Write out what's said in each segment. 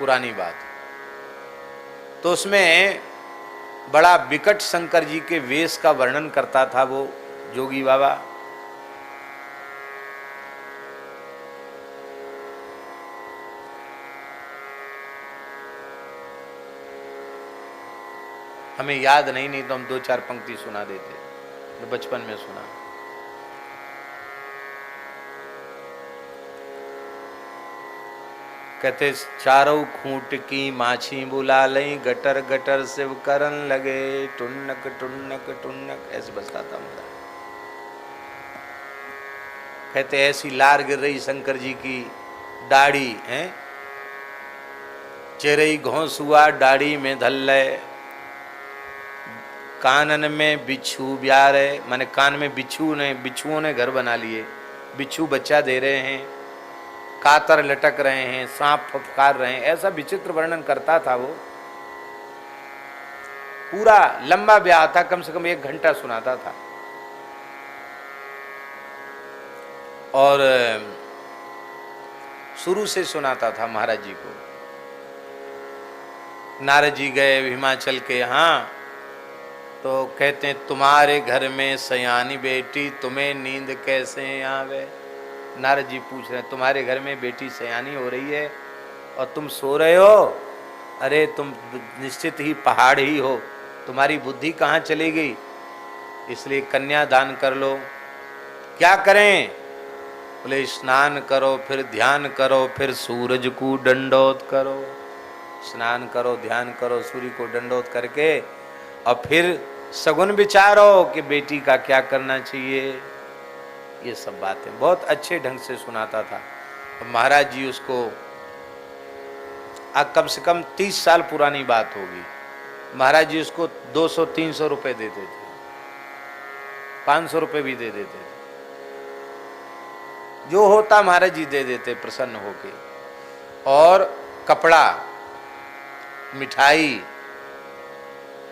पुरानी बात। तो उसमें बड़ा विकट शंकर जी के वेश का वर्णन करता था वो जोगी बाबा। हमें याद नहीं तो हम 2-4 पंक्ति सुना देते, तो बचपन में सुना। कहते चारों खूंट की माछी बुला लई, गटर गटर शिव करन लगे, टुन्नक टुन्नक टुन्नक, ऐसे बजता था मुझे। कहते ऐसी लार गिर रही शंकर जी की दाढ़ी है, चेरई घोंस हुआ दाढ़ी में धल्ले, कानन में बिच्छू ब्यारे, माने कान में बिच्छुओं ने घर बना लिए, बिच्छू बच्चा दे रहे हैं, कातर लटक रहे हैं, सांप फफकार रहे हैं, ऐसा विचित्र वर्णन करता था वो। पूरा लंबा ब्याह था, कम से कम 1 घंटा सुनाता था। और शुरू से सुनाता था महाराज जी को। नारद जी गए हिमाचल के यहाँ, तो कहते हैं तुम्हारे घर में सयानी बेटी, तुम्हें नींद कैसे आवे। नारद जी पूछ रहे हैं तुम्हारे घर में बेटी सयानी हो रही है और तुम सो रहे हो? अरे तुम निश्चित ही पहाड़ ही हो, तुम्हारी बुद्धि कहाँ चली गई? इसलिए कन्या दान कर लो। क्या करें? बोले स्नान करो, फिर ध्यान करो, फिर सूरज को दंडोत करो। स्नान करो, ध्यान करो, सूर्य को दंडोत करके और फिर सगुन विचारो कि बेटी का क्या करना चाहिए। ये सब बातें बहुत अच्छे ढंग से सुनाता था। महाराज जी उसको कम से कम 30 साल पुरानी बात होगी, महाराज जी उसको 200-300 रुपए देते थे, 500 रुपए भी दे देते थे। जो होता महाराज जी दे देते प्रसन्न होके। और कपड़ा, मिठाई,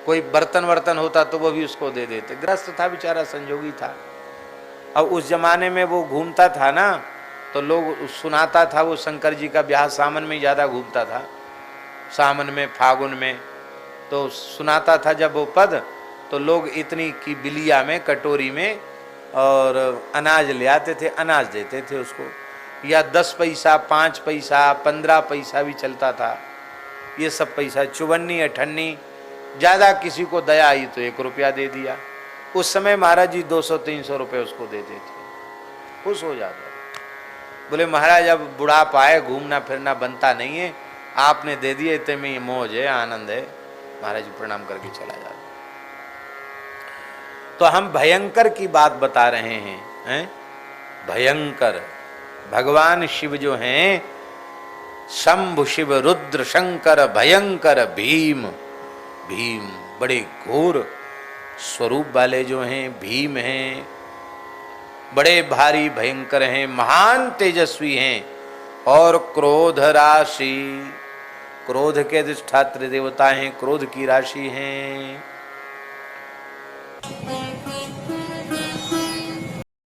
कोई बर्तन वर्तन होता तो वो भी उसको दे देते। ग्रस्त था बेचारा, संजोगी था। अब उस जमाने में वो घूमता था ना, तो लोग सुनाता था। वो शंकर जी का ब्याह सावन में ज़्यादा घूमता था, सावन में, फागुन में, तो सुनाता था जब वो पद, तो लोग इतनी की बिलिया में, कटोरी में और अनाज ले आते थे, अनाज देते थे उसको, या 10 पैसा, 5 पैसा, 15 पैसा भी चलता था। ये सब पैसा, चुवन्नी, अठन्नी, ज़्यादा किसी को दया आई तो 1 रुपया दे दिया। उस समय महाराज जी 200-300 रुपये उसको देते थे, खुश हो जाता। बोले महाराज अब बुढ़ापा है, घूमना फिरना बनता नहीं है, आपने दे दिए, इतने में ये मौज है, आनंद है। महाराज जी प्रणाम करके चला जाता। तो हम भयंकर की बात बता रहे हैं, भयंकर भगवान शिव जो हैं, शंभु शिव रुद्र शंकर भयंकर भीम, भीम बड़े घोर स्वरूप वाले जो हैं, भीम हैं, बड़े भारी भयंकर हैं, महान तेजस्वी हैं। और क्रोध राशि, क्रोध के अधिष्ठात्री देवता हैं, क्रोध की राशि हैं।